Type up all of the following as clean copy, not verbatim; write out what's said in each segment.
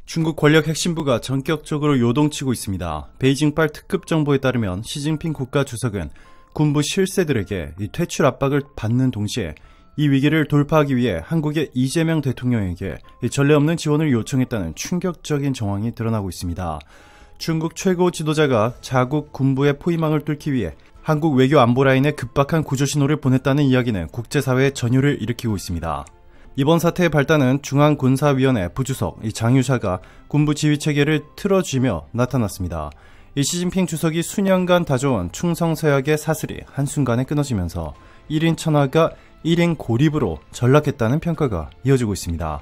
중국 권력 핵심부가 전격적으로 요동치고 있습니다. 베이징빨 특급 정보에 따르면 시진핑 국가주석은 군부 실세들에게 이 퇴출 압박을 받는 동시에 이 위기를 돌파하기 위해 한국의 이재명 대통령에게 전례 없는 지원을 요청했다는 충격적인 정황이 드러나고 있습니다. 중국 최고 지도자가 자국 군부의 포위망을 뚫기 위해 한국 외교 안보 라인에 급박한 구조신호를 보냈다는 이야기는 국제사회에 전율을 일으키고 있습니다. 이번 사태의 발단은 중앙군사위원회 부주석 장유샤가 군부 지휘체계를 틀어쥐며 나타났습니다. 이 시진핑 주석이 수년간 다져온 충성서약의 사슬이 한순간에 끊어지면서 1인 천하가 1인 고립으로 전락했다는 평가가 이어지고 있습니다.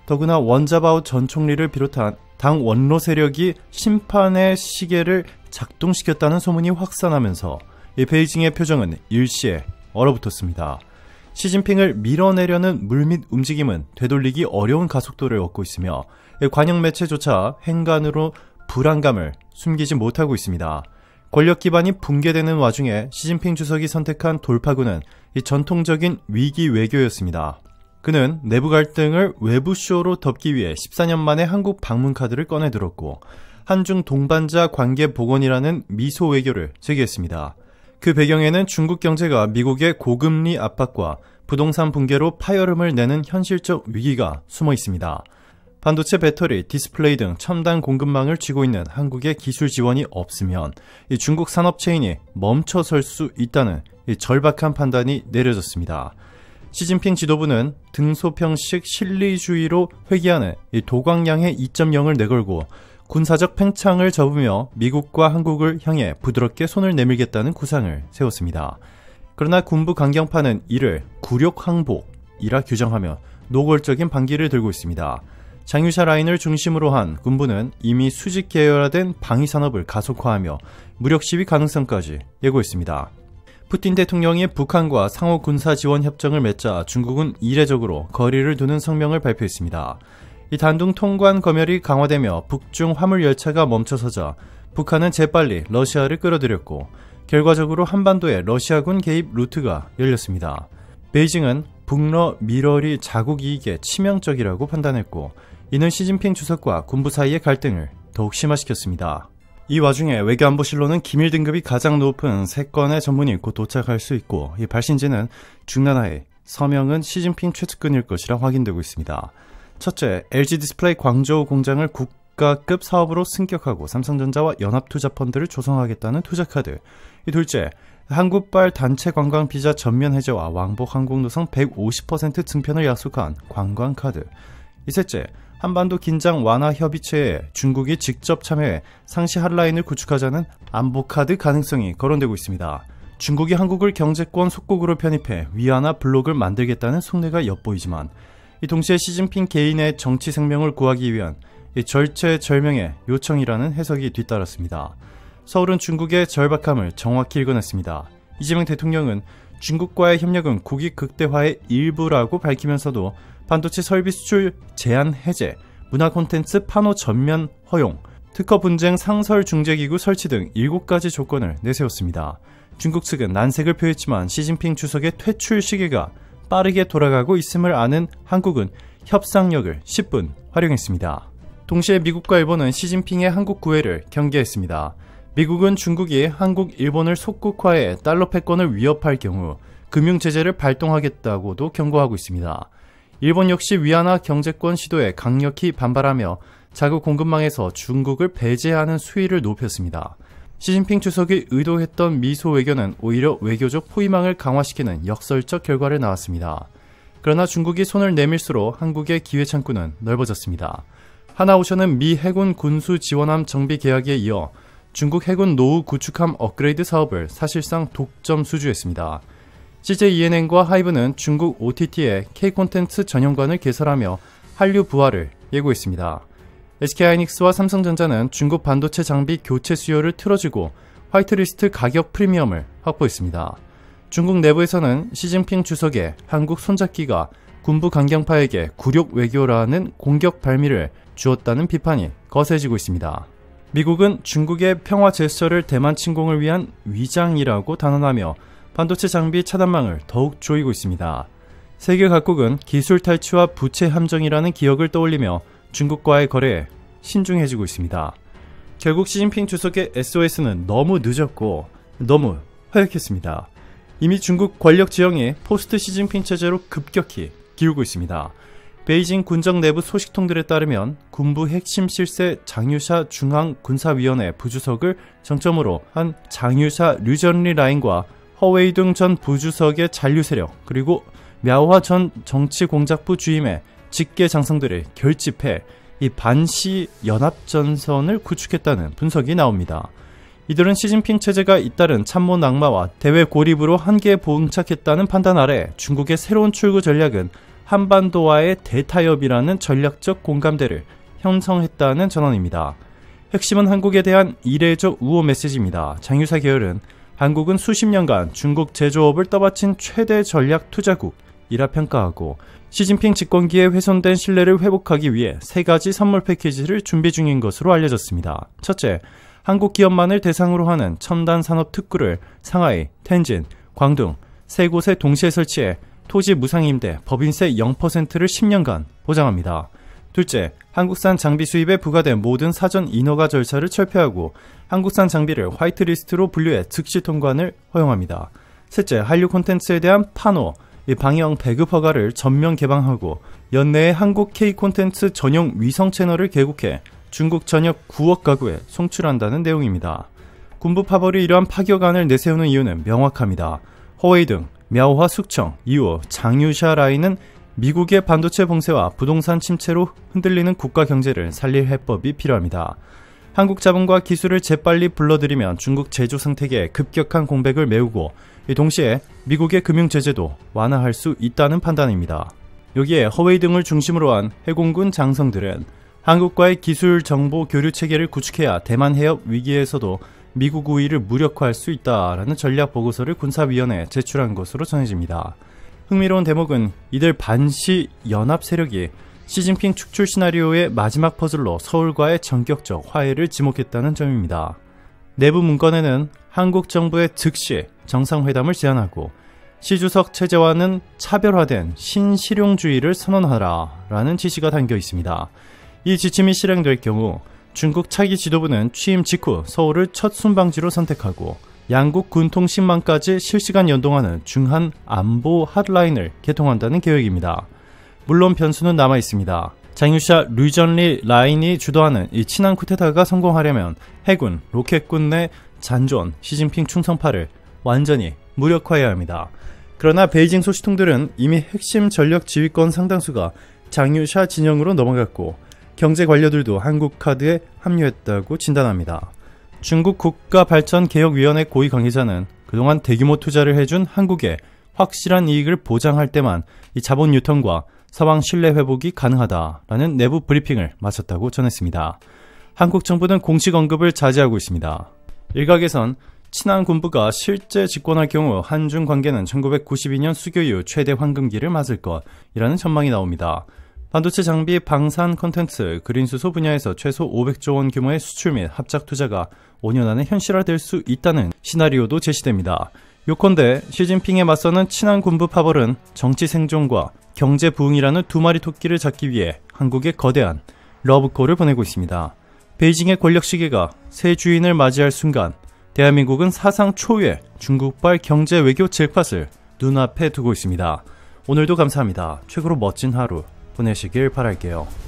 더구나 원자바오 전 총리를 비롯한 당 원로 세력이 심판의 시계를 작동시켰다는 소문이 확산하면서 이 베이징의 표정은 일시에 얼어붙었습니다. 시진핑을 밀어내려는 물밑 움직임은 되돌리기 어려운 가속도를 얻고 있으며 관영 매체조차 행간으로 불안감을 숨기지 못하고 있습니다. 권력 기반이 붕괴되는 와중에 시진핑 주석이 선택한 돌파구는 이 전통적인 위기 외교였습니다. 그는 내부 갈등을 외부 쇼로 덮기 위해 14년 만에 한국 방문 카드를 꺼내들었고 한중 동반자 관계 복원이라는 미소 외교를 제기했습니다. 그 배경에는 중국 경제가 미국의 고금리 압박과 부동산 붕괴로 파열음을 내는 현실적 위기가 숨어 있습니다. 반도체, 배터리, 디스플레이 등 첨단 공급망을 쥐고 있는 한국의 기술 지원이 없으면 이 중국 산업 체인이 멈춰설 수 있다는 이 절박한 판단이 내려졌습니다. 시진핑 지도부는 등소평식 실리주의로 회귀하는 이 도광양해 2.0을 내걸고 군사적 팽창을 접으며 미국과 한국을 향해 부드럽게 손을 내밀겠다는 구상을 세웠습니다. 그러나 군부 강경파는 이를 굴욕항복이라 규정하며 노골적인 반기를 들고 있습니다. 장유샤 라인을 중심으로 한 군부는 이미 수직 계열화된 방위산업을 가속화하며 무력 시위 가능성까지 예고했습니다. 푸틴 대통령이 북한과 상호 군사 지원 협정을 맺자 중국은 이례적으로 거리를 두는 성명을 발표했습니다. 이 단둥 통관 검열이 강화되며 북중 화물 열차가 멈춰서자 북한은 재빨리 러시아를 끌어들였고 결과적으로 한반도에 러시아군 개입 루트가 열렸습니다. 베이징은 북러 밀월이 자국 이익에 치명적이라고 판단했고 이는 시진핑 주석과 군부 사이의 갈등을 더욱 심화시켰습니다. 이 와중에 외교안보실로는 기밀 등급이 가장 높은 3건의 전문이 곧 도착할 수 있고 이 발신지는 중난하에 서명은 시진핑 최측근일 것이라 확인되고 있습니다. 첫째, LG 디스플레이 광저우 공장을 국가급 사업으로 승격하고 삼성전자와 연합투자펀드를 조성하겠다는 투자카드. 이 둘째, 한국발 단체 관광 비자 전면 해제와 왕복 항공노선 150% 증편을 약속한 관광카드. 이 셋째, 한반도 긴장 완화 협의체에 중국이 직접 참여해 상시 핫라인을 구축하자는 안보카드 가능성이 거론되고 있습니다. 중국이 한국을 경제권 속국으로 편입해 위안화 블록을 만들겠다는 속내가 엿보이지만 이 동시에 시진핑 개인의 정치 생명을 구하기 위한 절체절명의 요청이라는 해석이 뒤따랐습니다. 서울은 중국의 절박함을 정확히 읽어냈습니다. 이재명 대통령은 중국과의 협력은 국익 극대화의 일부라고 밝히면서도 반도체 설비 수출 제한 해제, 문화 콘텐츠 판호 전면 허용, 특허 분쟁 상설 중재기구 설치 등 7가지 조건을 내세웠습니다. 중국 측은 난색을 표했지만 시진핑 주석의 퇴출 시기가 빠르게 돌아가고 있음을 아는 한국은 협상력을 10분 활용했습니다. 동시에 미국과 일본은 시진핑의 한국 구애를 경계했습니다. 미국은 중국이 한국, 일본을 속국화해 달러 패권을 위협할 경우 금융제재를 발동하겠다고도 경고하고 있습니다. 일본 역시 위안화 경제권 시도에 강력히 반발하며 자국 공급망에서 중국을 배제하는 수위를 높였습니다. 시진핑 주석이 의도했던 미소 외교는 오히려 외교적 포위망을 강화시키는 역설적 결과를 낳았습니다. 그러나 중국이 손을 내밀수록 한국의 기회 창구는 넓어졌습니다. 하나오션은 미 해군 군수 지원함 정비 계약에 이어 중국 해군 노후 구축함 업그레이드 사업을 사실상 독점 수주했습니다. CJ ENN과 하이브는 중국 OTT에 K-콘텐츠 전용관을 개설하며 한류 부활을 예고했습니다. SK하이닉스와 삼성전자는 중국 반도체 장비 교체 수요를 틀어주고 화이트리스트 가격 프리미엄을 확보했습니다. 중국 내부에서는 시진핑 주석의 한국 손잡기가 군부 강경파에게 굴욕 외교라는 공격 발미를 주었다는 비판이 거세지고 있습니다. 미국은 중국의 평화 제스처를 대만 침공을 위한 위장이라고 단언하며 반도체 장비 차단망을 더욱 조이고 있습니다. 세계 각국은 기술 탈취와 부채 함정이라는 기억을 떠올리며 중국과의 거래에 신중해지고 있습니다. 결국 시진핑 주석의 SOS는 너무 늦었고 너무 허약했습니다. 이미 중국 권력 지형이 포스트 시진핑 체제로 급격히 기울고 있습니다. 베이징 군정 내부 소식통들에 따르면 군부 핵심 실세 장유샤 중앙군사위원회 부주석을 정점으로 한 장유샤 류전리 라인과 허웨이둥 전 부주석의 잔류 세력, 그리고 мя오화 전 정치공작부 주임의 직계 장성들을 결집해 이 반시 연합전선을 구축했다는 분석이 나옵니다. 이들은 시진핑 체제가 잇따른 참모 낙마와 대외 고립으로 한계에 봉착했다는 판단 아래 중국의 새로운 출구 전략은 한반도와의 대타협이라는 전략적 공감대를 형성했다는 전언입니다. 핵심은 한국에 대한 이례적 우호 메시지입니다. 장유사 계열은 한국은 수십 년간 중국 제조업을 떠받친 최대 전략 투자국이라 평가하고 시진핑 집권기에 훼손된 신뢰를 회복하기 위해 3가지 선물 패키지를 준비 중인 것으로 알려졌습니다. 첫째, 한국 기업만을 대상으로 하는 첨단 산업 특구를 상하이, 텐진, 광둥 3곳에 동시에 설치해 토지 무상임대, 법인세 0%를 10년간 보장합니다. 둘째, 한국산 장비 수입에 부과된 모든 사전 인허가 절차를 철폐하고 한국산 장비를 화이트리스트로 분류해 즉시 통관을 허용합니다. 셋째, 한류 콘텐츠에 대한 판호, 방영 배급 허가를 전면 개방하고 연내에 한국 K 콘텐츠 전용 위성 채널을 개국해 중국 전역 9억 가구에 송출한다는 내용입니다. 군부 파벌이 이러한 파격안을 내세우는 이유는 명확합니다. 허웨이둥, мя오화 숙청 이후 장유샤 라인은 미국의 반도체 봉쇄와 부동산 침체로 흔들리는 국가 경제를 살릴 해법이 필요합니다. 한국 자본과 기술을 재빨리 불러들이면 중국 제조 생태계의 급격한 공백을 메우고 동시에 미국의 금융 제재도 완화할 수 있다는 판단입니다. 여기에 허웨이둥을 중심으로 한 해공군 장성들은 한국과의 기술 정보 교류 체계를 구축해야 대만 해협 위기에서도 미국 우위를 무력화할 수 있다라는 전략 보고서를 군사위원회에 제출한 것으로 전해집니다. 흥미로운 대목은 이들 반시 연합 세력이 시진핑 축출 시나리오의 마지막 퍼즐로 서울과의 전격적 화해를 지목했다는 점입니다. 내부 문건에는 한국 정부의 즉시 정상회담을 제안하고 시 주석 체제와는 차별화된 신실용주의를 선언하라라는 지시가 담겨 있습니다. 이 지침이 실행될 경우 중국 차기 지도부는 취임 직후 서울을 첫 순방지로 선택하고 양국 군통신망까지 실시간 연동하는 중한 안보 핫라인을 개통한다는 계획입니다. 물론 변수는 남아 있습니다. 장유샤 류전리 라인이 주도하는 이 친한 쿠데타가 성공하려면 해군, 로켓군 내 잔존, 시진핑 충성파를 완전히 무력화해야 합니다. 그러나 베이징 소식통들은 이미 핵심 전력 지휘권 상당수가 장유샤 진영으로 넘어갔고 경제 관료들도 한국 카드에 합류했다고 진단합니다. 중국 국가발전개혁위원회 고위 관계자는 그동안 대규모 투자를 해준 한국에 확실한 이익을 보장할 때만 이 자본 유통과 서방 신뢰 회복이 가능하다라는 내부 브리핑을 마쳤다고 전했습니다. 한국 정부는 공식 언급을 자제하고 있습니다. 일각에선 친한 군부가 실제 집권할 경우 한중 관계는 1992년 수교 이후 최대 황금기를 맞을 것이라는 전망이 나옵니다. 반도체 장비, 방산 콘텐츠, 그린수소 분야에서 최소 500조 원 규모의 수출 및 합작 투자가 5년 안에 현실화될 수 있다는 시나리오도 제시됩니다. 요컨대 시진핑에 맞서는 친한 군부 파벌은 정치 생존과 경제 부흥이라는 두 마리 토끼를 잡기 위해 한국에 거대한 러브콜을 보내고 있습니다. 베이징의 권력 시계가 새 주인을 맞이할 순간 대한민국은 사상 초유의 중국발 경제 외교 잭팟을 눈앞에 두고 있습니다. 오늘도 감사합니다. 최고로 멋진 하루 보내시길 바랄게요.